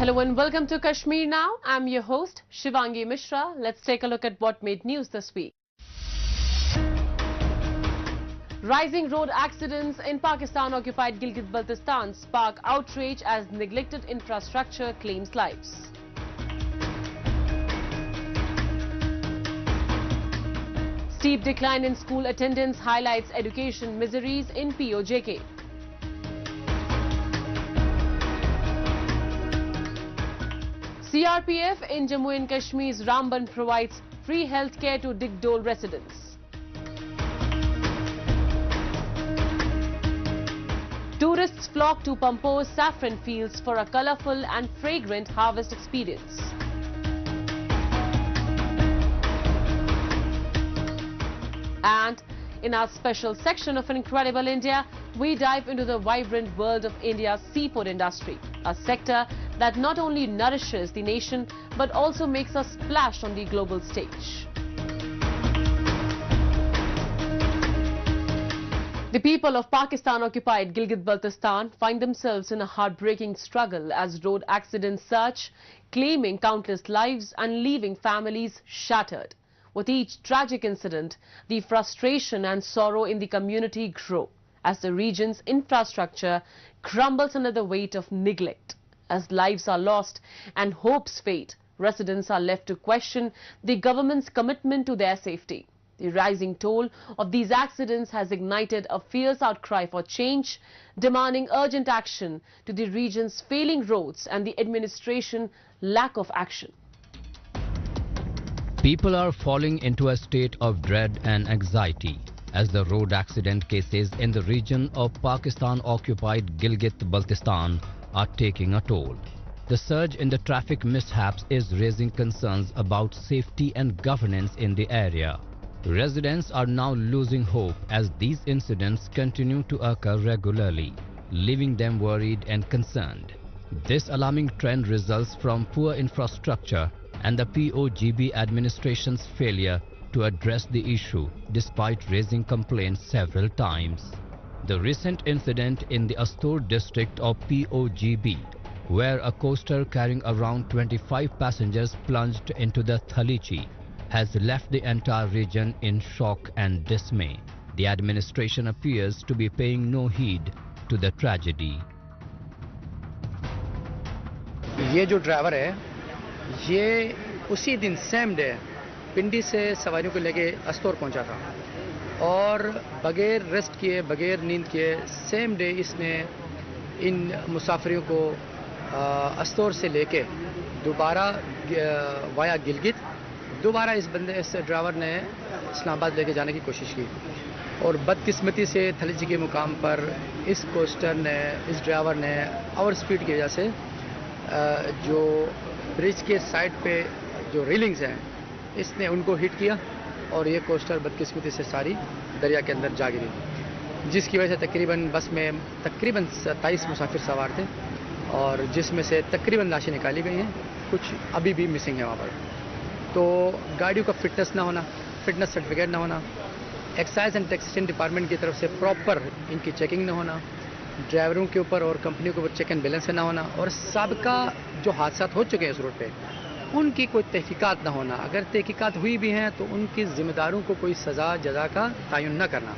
Hello and welcome to Kashmir Now. I'm your host Shivangi Mishra. Let's take a look at what made news this week. Rising road accidents in Pakistan-occupied Gilgit-Baltistan spark outrage as neglected infrastructure claims lives. Steep decline in school attendance highlights education miseries in POJK. CRPF in Jammu and Kashmir's Ramban provides free health care to Digdol residents. Tourists flock to Pampo's saffron fields for a colourful and fragrant harvest experience. And in our special section of Incredible India, we dive into the vibrant world of India's seafood industry, a sector that not only nourishes the nation but also makes a splash on the global stage. The people of Pakistan-occupied Gilgit-Baltistan find themselves in a heartbreaking struggle as road accidents surge, claiming countless lives and leaving families shattered. With each tragic incident, the frustration and sorrow in the community grow as the region's infrastructure crumbles under the weight of neglect. As lives are lost and hopes fade, residents are left to question the government's commitment to their safety. The rising toll of these accidents has ignited a fierce outcry for change, demanding urgent action to the region's failing roads and the administration's lack of action. People are falling into a state of dread and anxiety as the road accident cases in the region of Pakistan-occupied Gilgit-Baltistan are taking a toll. The surge in the traffic mishaps is raising concerns about safety and governance in the area. Residents are now losing hope as these incidents continue to occur regularly, leaving them worried and concerned. This alarming trend results from poor infrastructure and the POGB administration's failure to address the issue despite raising complaints several times. The recent incident in the Astur district of POGB, where a coaster carrying around 25 passengers plunged into the Thalichi, has left the entire region in shock and dismay. The administration appears to be paying no heed to the tragedy. ये जो driver है, ये उसी दिन same day पिंडी से सवारियों को लेके अस्तौर पहुंचा था और बगैर रेस्ट किए, बगैर नींद किए सेम डे इसने इन मुसाफिरों को अस्तौर से लेके दोबारा वाया गिलगित दोबारा इस ड्राइवर ने इस्लामाबाद लेके जाने की कोशिश की और बदकिस्मती से थलीची के मुकाम पर इस कोस्टर ने, इस ड्राइवर ने ओवर स्पीड की वजह से जो ब्रिज के साइड पे जो रेलिंग्स हैं इसने उनको हिट किया और ये कोस्टर बदकिस्मती से सारी दरिया के अंदर जा गिरी, जिसकी वजह से तकरीबन बस में तकरीबन 27 मुसाफिर सवार थे और जिसमें से तकरीबन लाशें निकाली गई हैं, कुछ अभी भी मिसिंग है वहाँ पर। तो गाड़ियों का फिटनेस ना होना, फिटनेस सर्टिफिकेट ना होना, एक्साइज एंड टैक्सेशन डिपार्टमेंट की तरफ से प्रॉपर इनकी चेकिंग ना होना, ड्राइवरों के ऊपर और कंपनियों के ऊपर चेक एंड बैलेंस ना होना और साबिका जो हादसा हो चुके हैं इस रोड पे उनकी कोई तहकीकात ना होना, अगर तहकीकात हुई भी हैं तो उनके जिम्मेदारों को कोई सज़ा जजा का तयन न करना,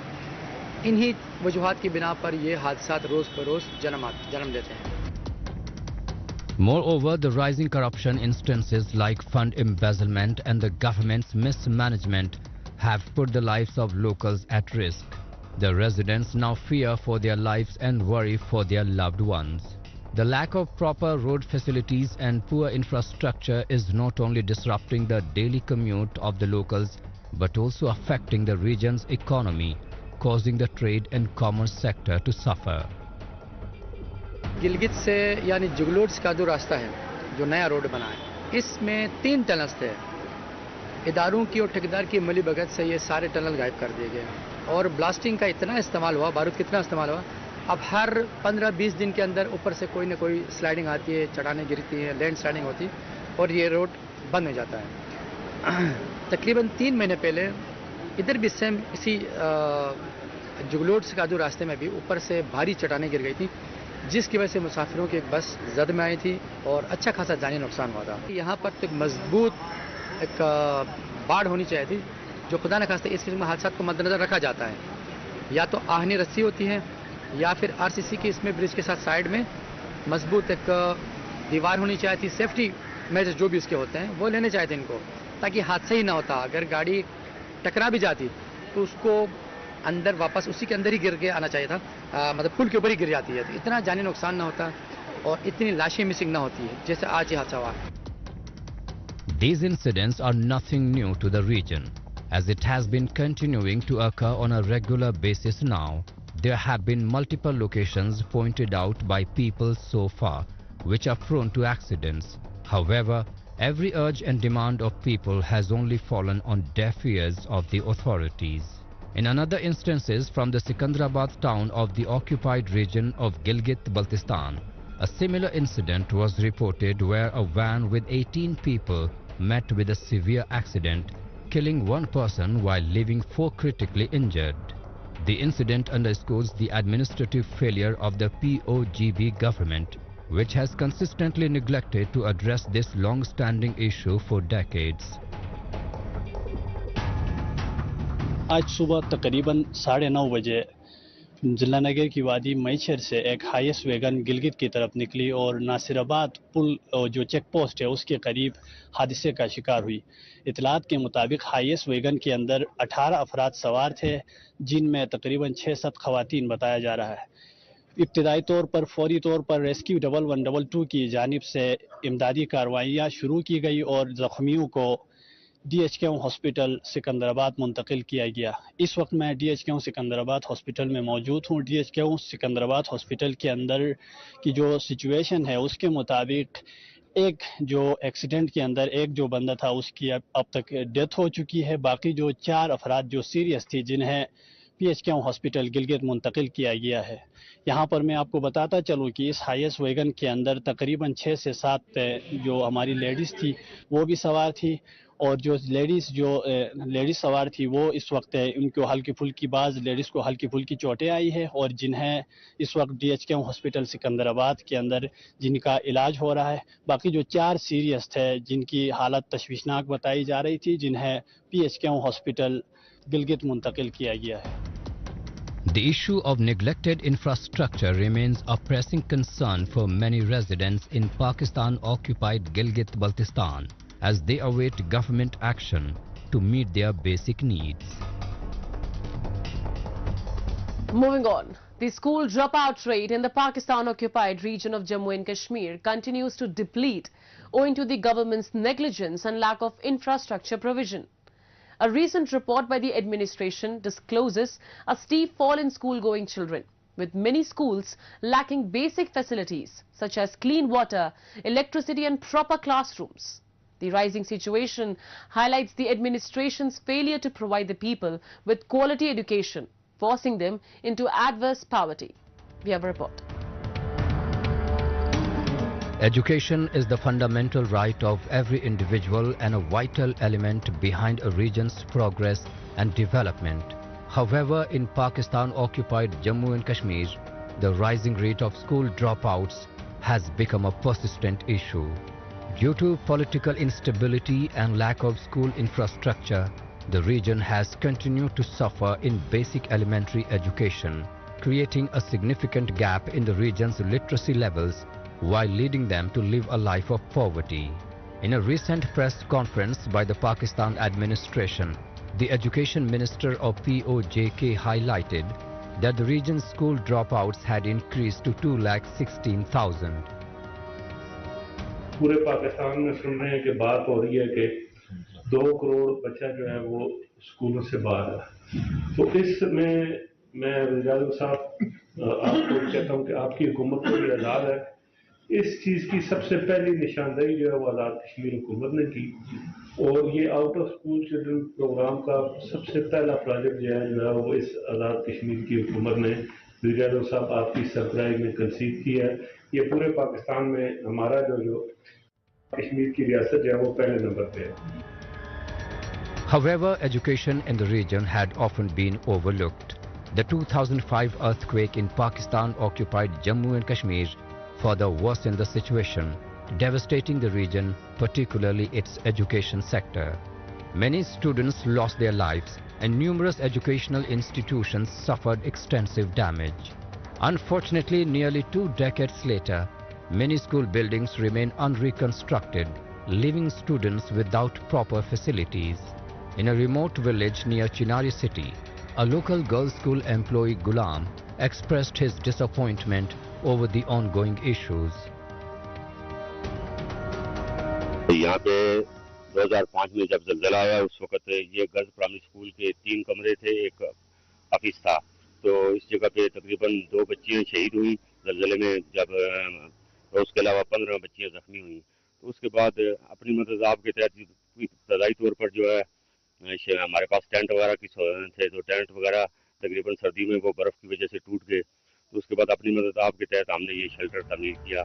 इन्हीं वजूहात की बिना पर ये हादसा रोज़ बरोज़ जन्म लेते हैं। Moreover, the rising corruption instances like fund embezzlement and the government's mismanagement have put the lives of locals at risk. The residents now fear for their lives and worry for their loved ones. The lack of proper road facilities and poor infrastructure is not only disrupting the daily commute of the locals but also affecting the region's economy, causing the trade and commerce sector to suffer. Gilgit से यानी जुगलोड्स का जो रास्ता है, जो नया road बना है, इसमें 3 टनल्स थे। इदारों की और ठेकेदार की मिली भगत से ये सारे टनल गायब कर दिए गए और ब्लास्टिंग का इतना इस्तेमाल हुआ, बारूद कितना इस्तेमाल हुआ, अब हर 15-20 दिन के अंदर ऊपर से कोई ना कोई स्लाइडिंग आती है, चट्टानें गिरती हैं, लैंड स्लाइडिंग होती है और ये रोड बंद हो जाता है। तकरीबन 3 महीने पहले इधर भी सेम इसी जुगलोड्स का जो रास्ते में भी ऊपर से भारी चट्टानें गिर गई थी, जिसकी वजह से मुसाफिरों की एक बस जद में आई थी और अच्छा खासा जानी नुकसान हुआ था। यहाँ पर तो एक मजबूत एक बाड़ होनी चाहिए थी, जो खुदा न खास्ते इस किस्म के हादसा को मद्देनजर रखा जाता है। या तो आहनी रस्सी होती है या फिर आरसीसी की इसमें ब्रिज के साथ साइड में मजबूत एक दीवार होनी चाहिए थी। सेफ्टी मेजर्स जो भी इसके होते हैं वो लेने चाहिए थे इनको, ताकि हादसा ही ना होता। अगर गाड़ी टकरा भी जाती तो उसको अंदर वापस उसी के अंदर ही गिर के आना चाहिए था, मतलब पुल के ऊपर ही गिर जाती है तो इतना जानी नुकसान ना होता और इतनी लाशें मिसिंग ना होती है जैसे आज ये हादसा हुआ। These incidents are nothing new to the region, as it has been continuing to occur on a regular basis now. There have been multiple locations pointed out by people so far, which are prone to accidents. However, every urge and demand of people has only fallen on deaf ears of the authorities. In another instances from the Sikandrabad town of the occupied region of Gilgit-Baltistan, a similar incident was reported where a van with 18 people met with a severe accident, killing one person while leaving 4 critically injured. The incident underscores the administrative failure of the POGB government, which has consistently neglected to address this long-standing issue for decades. आज सुबह तकरीबन 9:30 बजे जिला नगर की वादी mature से एक highest wagon Gilgit की तरफ निकली और नासिराबाद पुल जो चेक पोस्ट है उसके करीब हादसे का शिकार हुई। इतलात के मुताबिक हाईएस्ट वैगन के अंदर 18 अफराद सवार थे, जिनमें तकरीबन 6-7 खवातीन बताया जा रहा है। इब्तिदाई तौर पर फौरी तौर पर रेस्क्यू 1122 की जानिब से इमदादी कार्रवाइयाँ शुरू की गई और ज़ख्मियों को DHQ हॉस्पिटल सिकंदराबाद मुंतकिल किया गया। इस वक्त मैं DHQ सिकंदराबाद हॉस्पिटल में मौजूद हूँ। DHQ सिकंदराबाद हॉस्पिटल के अंदर की जो सिचुएशन है उसके मुताबिक एक जो एक्सीडेंट के अंदर एक जो बंदा था उसकी अब तक डेथ हो चुकी है। बाकी जो 4 अफराद जो सीरियस थी जिन्हें PHQ हॉस्पिटल गिलगित मुंतकिल किया गया है। यहाँ पर मैं आपको बताता चलूँ कि इस हाईएस्ट वैगन के अंदर तकरीबन 6 से 7 जो हमारी लेडीज़ थी वो भी सवार थी और जो लेडीज़ सवार थी वो इस वक्त उनको हल्की फुल्की बाज़ लेडीज़ को हल्की फुल्की चोटें आई है और जिन्हें इस वक्त DHQ हॉस्पिटल सिकंदराबाद के अंदर जिनका इलाज हो रहा है। बाकी जो 4 सीरियस थे जिनकी हालत तशवीशनाक बताई जा रही थी, जिन्हें PHQ हॉस्पिटल गिलगित मुंतकिल किया गया है। The issue of neglected infrastructure remains a pressing concern for many residents in Pakistan-occupied Gilgit-Baltistan, as they await government action to meet their basic needs. Moving on, the school dropout rate in the Pakistan-occupied region of Jammu and Kashmir continues to deplete owing to the government's negligence and lack of infrastructure provision. A recent report by the administration discloses a steep fall in school-going children, with many schools lacking basic facilities such as clean water, electricity and proper classrooms. The rising situation highlights the administration's failure to provide the people with quality education, forcing them into adverse poverty. We have a report. Education is the fundamental right of every individual and a vital element behind a region's progress and development. However, in Pakistan-occupied Jammu and Kashmir, the rising rate of school dropouts has become a persistent issue. Due to political instability and lack of school infrastructure, the region has continued to suffer in basic elementary education, creating a significant gap in the region's literacy levels while leading them to live a life of poverty. In a recent press conference by the Pakistan administration, the Education Minister of POJK highlighted that the region's school dropouts had increased to 2,16,000. पूरे पाकिस्तान में सुन रहे हैं कि बात हो रही है कि 2 करोड़ बच्चा जो है वो स्कूलों से बाहर है। तो इसमें मैं वज़ीर साहब आपको कहता हूँ कि आपकी हुकूमत को भी आज़ाद है। इस चीज़ की सबसे पहली निशानदेही जो है वो आज़ाद कश्मीर हुकूमत ने की और ये out of school children programme का सबसे पहला प्रोजेक्ट जो है वो इस आज़ाद कश्मीर की हुकूमत ने वज़ीर साहब आपकी सरबराही में कंसीव की है। ये पूरे पाकिस्तान में हमारा जो कश्मीर की रियासत जो है वो पहले नंबर पे है। However, education in the region had often been overlooked. The 2005 earthquake in Pakistan-occupied Jammu and Kashmir further worsened the situation, devastating the region, particularly its education sector. Many students lost their lives and numerous educational institutions suffered extensive damage. Unfortunately, nearly 2 decades later, many school buildings remain unreconstructed, leaving students without proper facilities. In a remote village near Chinari city, a local girls' school employee Gulam expressed his disappointment over the ongoing issues. यहाँ पे 2005 में जब ज़लज़ला आया उस वक्त ये girls primary school के 3 कमरे थे, एक ऑफिस था। तो इस जगह पे तकरीबन 2 बच्चियां शहीद हुई ज़लज़ले में, जब उसके अलावा 15 बच्चियां जख्मी हुई। तो उसके बाद अपनी मदद के तहत इब्तदाई तौर पर जो है हमारे पास टेंट वगैरह की थे, तो टेंट वगैरह तकरीबन सर्दी में वो बर्फ़ की वजह से टूट गए। तो उसके बाद अपनी मदद के तहत हमने ये शेल्टर तमीर किया।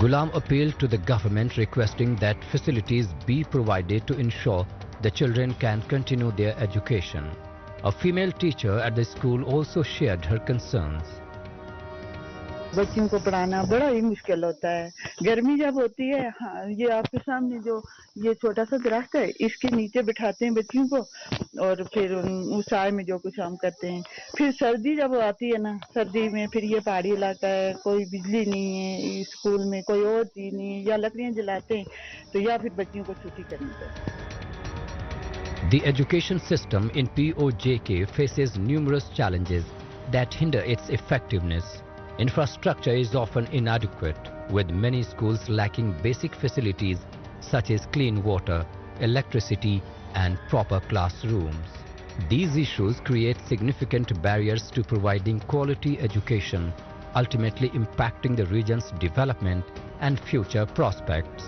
Gulam appealed to the government requesting that facilities be provided to ensure the children can continue their education. A female teacher at the school also shared her concerns. बच्चों को पढ़ाना बड़ा ही मुश्किल होता है। गर्मी जब होती है, हाँ, ये आपके सामने जो ये छोटा सा दरख्त है, इसके नीचे बिठाते हैं बच्चियों को और फिर उस साय में जो कुछ हम करते हैं। फिर सर्दी जब आती है ना, सर्दी में फिर ये पहाड़ी इलाका है, कोई बिजली नहीं है स्कूल में, कोई और चीज नहीं है, या लकड़ियां जलाते हैं, तो या फिर बच्चियों को छुट्टी करनी पड़ती है। The education system in POJK faces numerous challenges that hinder its effectiveness. Infrastructure is often inadequate, with many schools lacking basic facilities such as clean water, electricity, and proper classrooms. These issues create significant barriers to providing quality education, ultimately impacting the region's development and future prospects.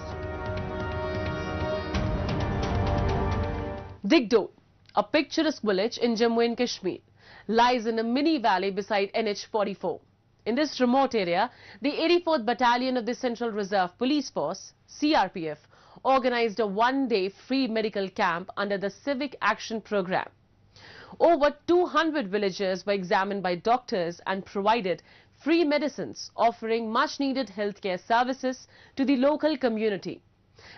Digdol, a picturesque village in Jammu and Kashmir, lies in a mini valley beside NH44. In this remote area, the 84th Battalion of the Central Reserve Police Force, CRPF, organized a one-day free medical camp under the Civic Action Program. Over 200 villagers were examined by doctors and provided free medicines, offering much-needed healthcare services to the local community.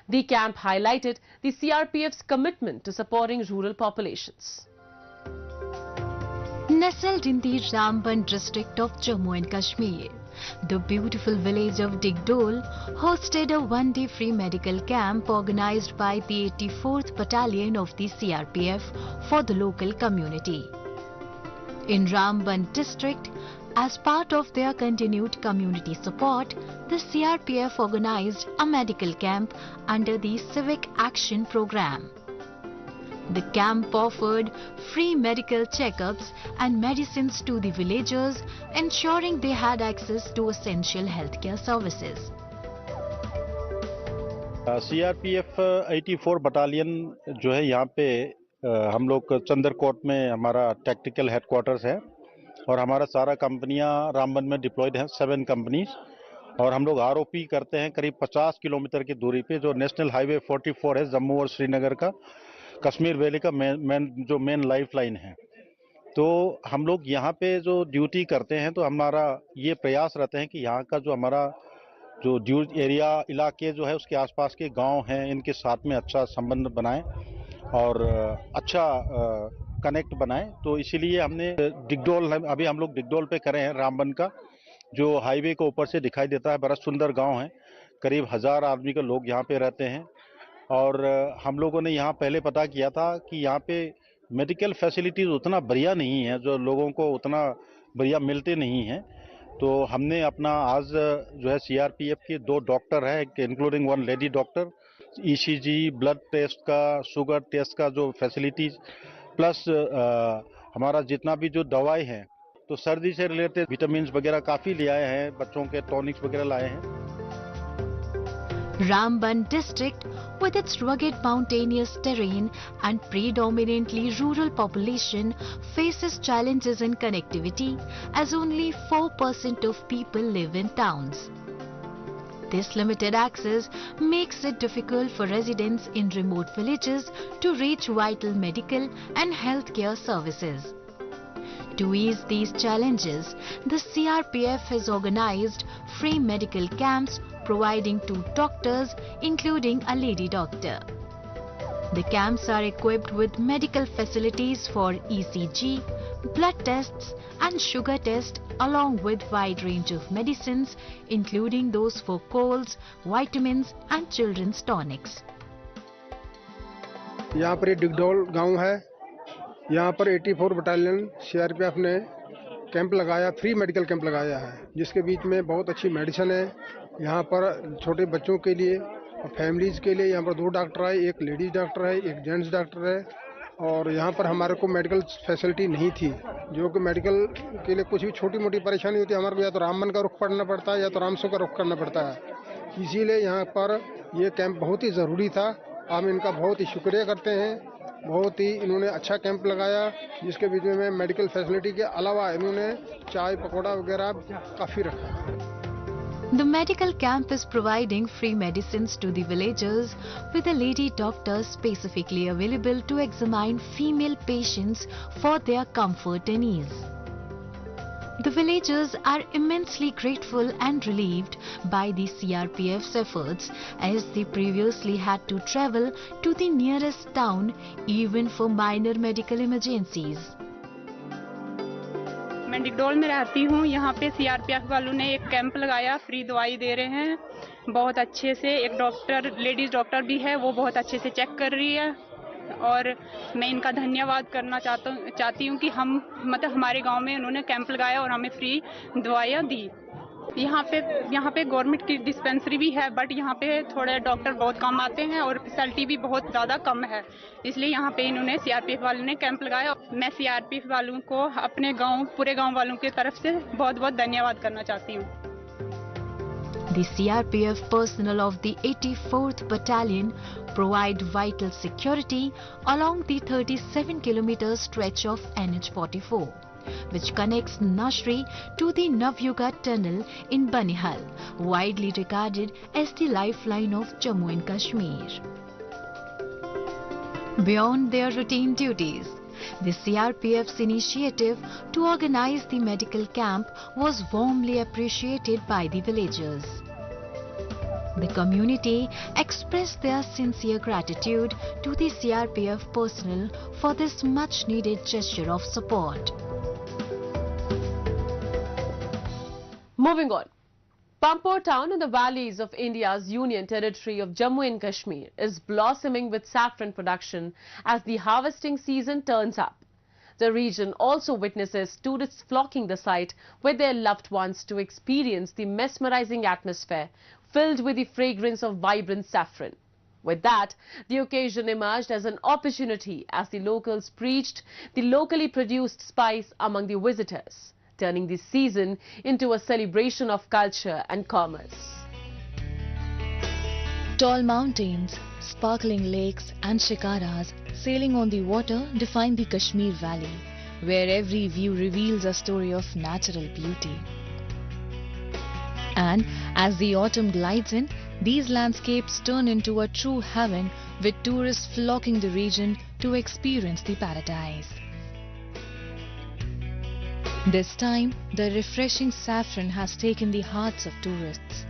The camp highlighted the CRPF's commitment to supporting rural populations. Nestled in the Ramban district of Jammu and Kashmir, the beautiful village of Digdol hosted a one-day free medical camp organized by the 84th Battalion of the CRPF for the local community. In Ramban district, as part of their continued community support, the CRPF organized a medical camp under the Civic Action Program. The camp offered free medical checkups and medicines to the villagers, ensuring they had access to essential healthcare services. CRPF 84 battalion जो है यहाँ पे हम लोग चंदरकोट में हमारा tactical headquarters है और हमारा सारा कंपनियाँ रामबन में डिप्लॉयड हैं, 7 कंपनीज, और हम लोग आरओपी करते हैं करीब 50 किलोमीटर की दूरी पे, जो नेशनल हाईवे 44 है जम्मू और श्रीनगर का, कश्मीर वैली का मेन लाइफ लाइन है। तो हम लोग यहाँ पे जो ड्यूटी करते हैं तो हमारा ये प्रयास रहते हैं कि यहाँ का जो हमारा जो ड्यूटी एरिया इलाके जो है उसके आसपास के गांव हैं, इनके साथ में अच्छा संबंध बनाएं और अच्छा कनेक्ट बनाएं। तो इसीलिए हमने डिगडोल, अभी हम लोग डिगडोल पे करे हैं, रामबन का जो हाईवे के ऊपर से दिखाई देता है, बड़ा सुंदर गाँव है, करीब 1000 आदमी के लोग यहाँ पे रहते हैं। और हम लोगों ने यहाँ पहले पता किया था कि यहाँ पे मेडिकल फैसिलिटीज़ उतना बढ़िया नहीं है, जो लोगों को उतना बढ़िया मिलते नहीं हैं। तो हमने अपना आज जो है सीआरपीएफ के 2 डॉक्टर हैं, including 1 lady doctor, ECG, blood test का, शुगर टेस्ट का जो फैसिलिटीज़, प्लस हमारा जितना भी जो दवाई हैं, तो सर्दी से रिलेटेड विटामिन वगैरह काफ़ी ले आए हैं, बच्चों के टॉनिक्स वगैरह लाए हैं। Ramban district, with its rugged mountainous terrain and predominantly rural population, faces challenges in connectivity as only 4% of people live in towns. This limited access makes it difficult for residents in remote villages to reach vital medical and healthcare services. To ease these challenges, the CRPF has organized free medical camps providing 2 doctors, including a lady doctor. The camps are equipped with medical facilities for ECG, blood tests and sugar test, along with wide range of medicines, including those for colds, vitamins and children's tonics. यहाँ पर डिगडोल गांव है। यहाँ पर 84 battalion CRPF ने camp लगाया, free medical camp लगाया है, जिसके बीच में बहुत अच्छी मेडिसिन है। यहाँ पर छोटे बच्चों के लिए और फैमिलीज के लिए यहाँ पर 2 डॉक्टर है, एक लेडीज डॉक्टर है, एक जेंट्स डॉक्टर है। और यहाँ पर हमारे को मेडिकल फैसिलिटी नहीं थी, जो कि मेडिकल के लिए कुछ भी छोटी मोटी परेशानी होती है हमारे को या तो रामबन का रुख करना पड़ता है या तो रामसू का रुख करना पड़ता है। इसीलिए यहाँ पर ये कैंप बहुत ही ज़रूरी था। हम इनका बहुत ही शुक्रिया करते हैं। बहुत ही इन्होंने अच्छा कैंप लगाया, जिसके बीच में मेडिकल फैसिलिटी के अलावा इन्होंने चाय पकौड़ा वगैरह काफ़ी रखा। The medical camp is providing free medicines to the villagers, with a lady doctor specifically available to examine female patients for their comfort and ease. The villagers are immensely grateful and relieved by the CRPF's efforts, as they previously had to travel to the nearest town even for minor medical emergencies. मैं डिगडोल में रहती हूँ। यहाँ पे CRPF वालों ने एक camp लगाया, फ्री दवाई दे रहे हैं बहुत अच्छे से। एक डॉक्टर, लेडीज डॉक्टर भी है, वो बहुत अच्छे से चेक कर रही है। और मैं इनका धन्यवाद करना चाहती हूँ कि हमारे गांव में उन्होंने कैंप लगाया और हमें फ्री दवाइयाँ दी। यहाँ पे गवर्नमेंट की डिस्पेंसरी भी है, बट यहाँ पे थोड़े डॉक्टर बहुत कम आते हैं और फैसिलिटी भी बहुत ज़्यादा कम है, इसलिए यहाँ पे इन्होंने CRPF वालों ने कैंप लगाया। मैं CRPF वालों को अपने पूरे गांव वालों की तरफ से बहुत बहुत धन्यवाद करना चाहती हूँ। The CRPF personnel of the 84th Battalion provide vital security along the 37-kilometer stretch of NH44, which connects Nashri to the Navyuga tunnel in Banihal, widely regarded as the lifeline of Jammu and Kashmir. Beyond their routine duties, the CRPF's initiative to organize the medical camp was warmly appreciated by the villagers. The community expressed their sincere gratitude to the CRPF personnel for this much-needed gesture of support. Moving on. Pampore town in the valleys of India's Union Territory of Jammu and Kashmir is blossoming with saffron production as the harvesting season turns up. The region also witnesses tourists flocking the site with their loved ones to experience the mesmerizing atmosphere filled with the fragrance of vibrant saffron. With that, the occasion emerged as an opportunity as the locals preached the locally produced spice among the visitors, turning this season into a celebration of culture and commerce. Tall mountains, sparkling lakes and shikaras sailing on the water define the Kashmir Valley, where every view reveals a story of natural beauty. And as the autumn glides in, these landscapes turn into a true heaven, with tourists flocking the region to experience the paradise. This time, the refreshing saffron has taken the hearts of tourists.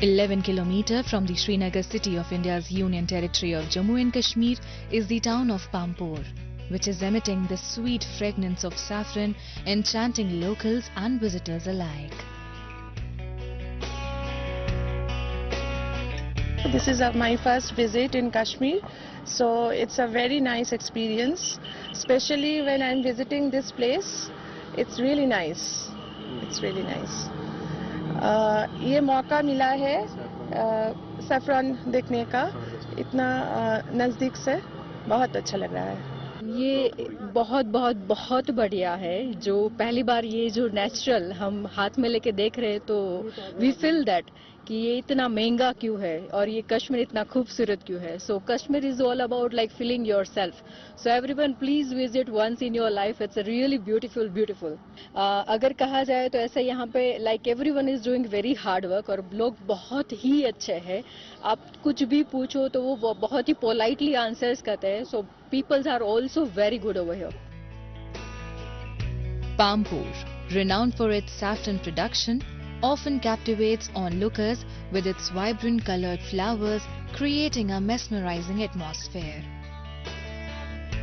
11 km from the Srinagar city of India's Union Territory of Jammu and Kashmir is the town of Pampore, which is emitting the sweet fragrance of saffron, enchanting locals and visitors alike. This is my first visit in Kashmir, so it's a very nice experience, especially when I'm visiting this place. It's really nice. It's really nice. ये मौका मिला है saffron देखने का इतना नज़दीक से, बहुत अच्छा लग रहा है। ये बहुत बहुत बहुत बढ़िया है। जो पहली बार ये जो नेचुरल हम हाथ में लेके देख रहे हैं, तो वी फील दैट कि ये इतना महंगा क्यों है और ये कश्मीर इतना खूबसूरत क्यों है। So Kashmir is all about like feeling yourself. So everyone please visit once in your life. It's really beautiful beautiful. अगर कहा जाए तो ऐसा यहाँ पे like everyone is doing very hard work और लोग बहुत ही अच्छे हैं। आप कुछ भी पूछो तो वो बहुत ही पोलाइटली आंसर्स करते हैं। So peoples are also very good over here. Pampur, renowned for its saffron production, often captivates onlookers with its vibrant colored flowers, creating a mesmerizing atmosphere.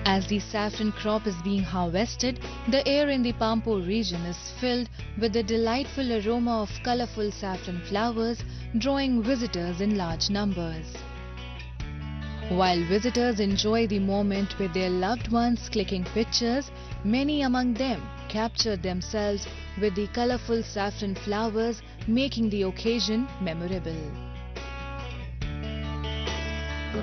As the saffron crop is being harvested, the air in the Pampur region is filled with the delightful aroma of colorful saffron flowers, drawing visitors in large numbers. While visitors enjoy the moment with their loved ones clicking pictures, many among them capture themselves with the colorful saffron flowers, making the occasion memorable.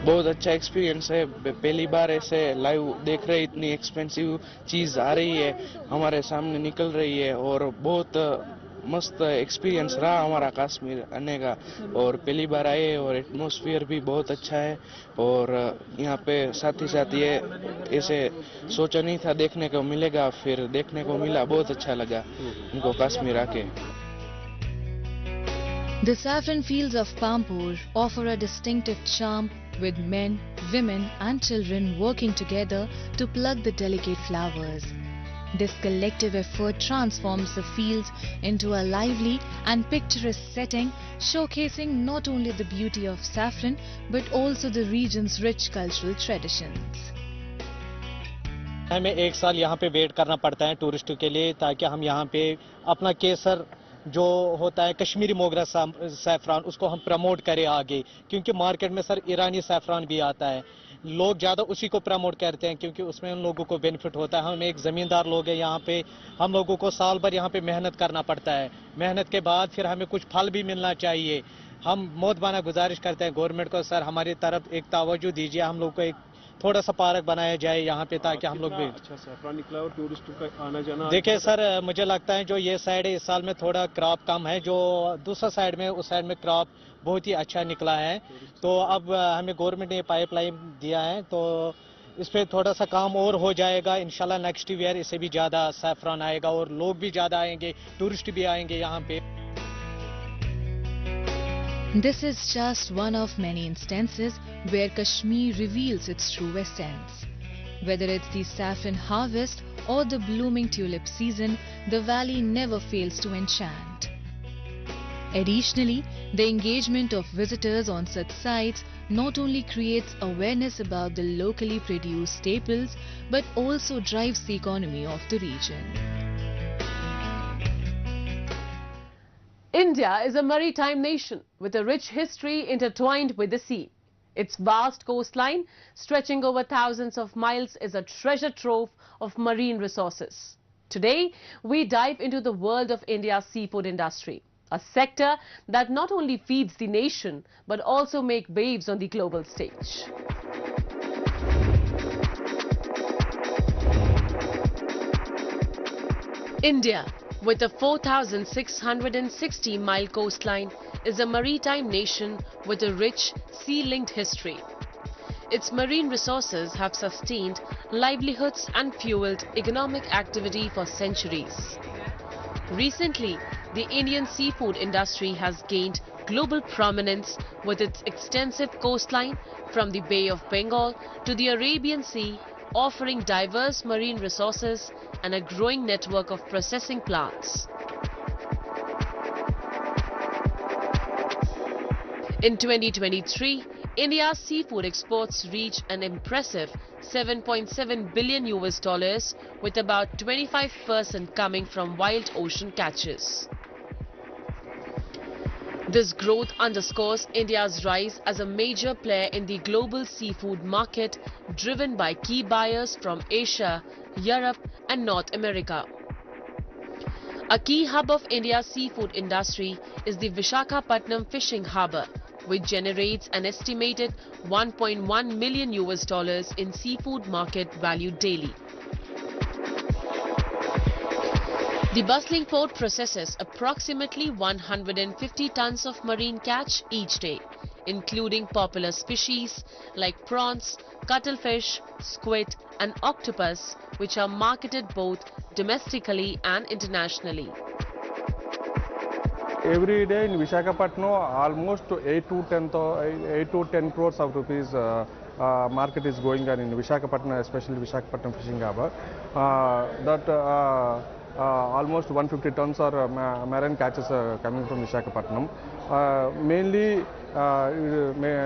बहुत अच्छा experience है। पहली बार ऐसे live देख रहे, इतनी expensive चीज़ आ रही है, हमारे सामने निकल रही है और बहुत मस्त एक्सपीरियंस रहा हमारा कश्मीर आने का। और पहली बार आए और एटमॉस्फेयर भी बहुत अच्छा है और यहाँ पे साथ ही साथ ये ऐसे सोचा नहीं था देखने को मिलेगा, फिर देखने को मिला, बहुत अच्छा लगा इनको कश्मीर आके। The saffron fields of Pampur offer a distinctive charm with men, women and children working together to pluck the delicate flowers. This collective effort transforms the fields into a lively and picturesque setting, showcasing not only the beauty of saffron but also the region's rich cultural traditions. हमें एक साल यहाँ पे wait करना पड़ता है टूरिस्टों के लिए, ताकि हम यहाँ पे अपना केसर जो होता है कश्मीरी मोगरा सैफरान उसको हम प्रमोट करें आगे, क्योंकि मार्केट में सर ईरानी सैफरान भी आता है, लोग ज़्यादा उसी को प्रमोट करते हैं क्योंकि उसमें उन लोगों को बेनिफिट होता है। हम एक ज़मींदार लोग हैं यहाँ पे, हम लोगों को साल भर यहाँ पे मेहनत करना पड़ता है, मेहनत के बाद फिर हमें कुछ फल भी मिलना चाहिए। हम मोहतबाना गुजारिश करते हैं गवर्नमेंट को, सर हमारी तरफ एक तवज्जो दीजिए, हम लोग को एक थोड़ा सा पार्क बनाया जाए यहाँ पे ताकि हम लोग भी अच्छा सैफरान निकला और टूरिस्टों का आना जाना। देखिए सर मुझे लगता है जो ये साइड है इस साल में थोड़ा क्रॉप कम है, जो दूसरा साइड में उस साइड में क्रॉप बहुत ही अच्छा निकला है। तो अब हमें गवर्नमेंट ने पाइपलाइन दिया है तो इस पे थोड़ा सा काम और हो जाएगा, इंशाल्लाह नेक्स्ट ईयर इससे भी ज़्यादा सैफरान आएगा और लोग भी ज़्यादा आएंगे, टूरिस्ट भी आएंगे यहाँ पे। This is just one of many instances where Kashmir reveals its true essence. Whether it's the saffron harvest or the blooming tulip season, the valley never fails to enchant. Additionally, the engagement of visitors on such sites not only creates awareness about the locally produced staples, but also drives the economy of the region. India is a maritime nation with a rich history intertwined with the sea. Its vast coastline, stretching over thousands of miles, is a treasure trove of marine resources. Today, we dive into the world of India's seafood industry, a sector that not only feeds the nation, but also makes waves on the global stage. India, with a 4,660-mile coastline, is a maritime nation with a rich sea-linked history. Its marine resources have sustained livelihoods and fueled economic activity for centuries. Recently, the Indian seafood industry has gained global prominence with its extensive coastline from the Bay of Bengal to the Arabian Sea, offering diverse marine resources and a growing network of processing plants. In 2023, India's seafood exports reached an impressive $7.7 billion, with about 25% coming from wild ocean catches. This growth underscores India's rise as a major player in the global seafood market, driven by key buyers from Asia, Europe and North America. A key hub of India's seafood industry is the Visakhapatnam Fishing Harbour, which generates an estimated $1.1 million in seafood market value daily. The bustling port processes approximately 150 tons of marine catch each day, including popular species like prawns, cuttlefish, squid and octopus, which are marketed both domestically and internationally. Every day in Visakhapatnam, almost 8 to 10 crores of rupees market is going on in Visakhapatnam, especially Visakhapatnam Fishing Harbour. almost 150 tons are marine catches coming from Visakhapatnam. Mainly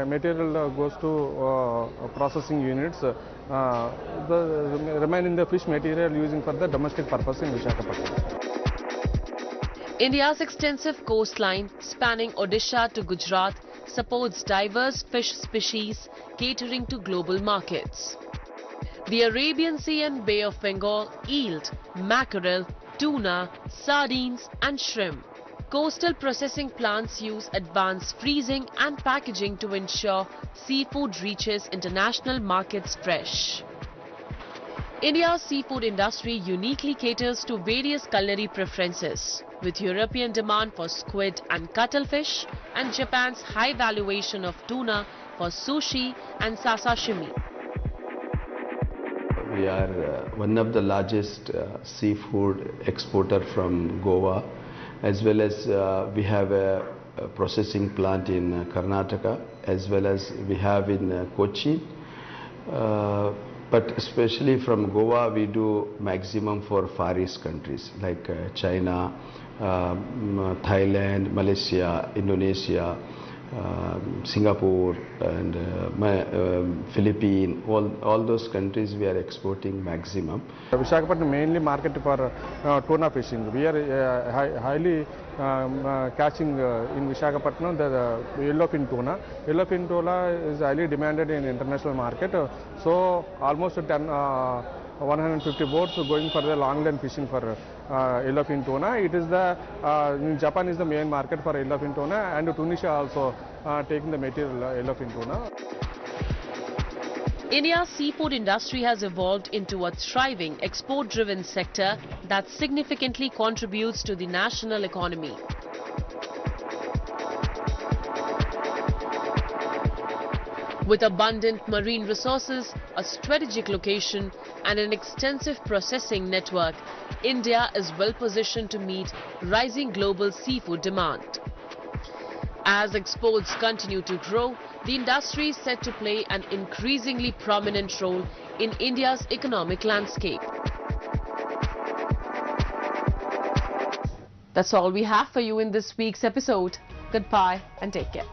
material goes to processing units. The remaining the fish material using for the domestic purpose in Visakhapatnam. India's extensive coastline, spanning Odisha to Gujarat, supports diverse fish species catering to global markets. The Arabian Sea and Bay of Bengal yield mackerel, tuna, sardines and shrimp. Coastal processing plants use advanced freezing and packaging to ensure seafood reaches international markets fresh. India's seafood industry uniquely caters to various culinary preferences, with European demand for squid and cuttlefish and Japan's high valuation of tuna for sushi and sashimi. We are one of the largest seafood exporter from Goa, as well as we have a processing plant in Karnataka, as well as we have in Kochi. But especially from Goa, we do maximum for Far East countries like China, Thailand, Malaysia, Indonesia, Singapore and Philippines, all those countries we are exporting maximum. Visakhapatnam mainly market for tuna fishing. We are highly catching in Visakhapatnam the yellowfin tuna. Yellowfin tuna is highly demanded in international market. So almost 150 boats going for the long line fishing for yellowfin tuna. It is the in Japan is the main market for yellowfin tuna, and Tunisia also taking the material yellowfin tuna. India's seafood industry has evolved into a thriving export-driven sector that significantly contributes to the national economy. With abundant marine resources, a strategic location and an extensive processing network, India is well positioned to meet rising global seafood demand. As exports continue to grow, the industry is set to play an increasingly prominent role in India's economic landscape. That's all we have for you in this week's episode. Goodbye and take care.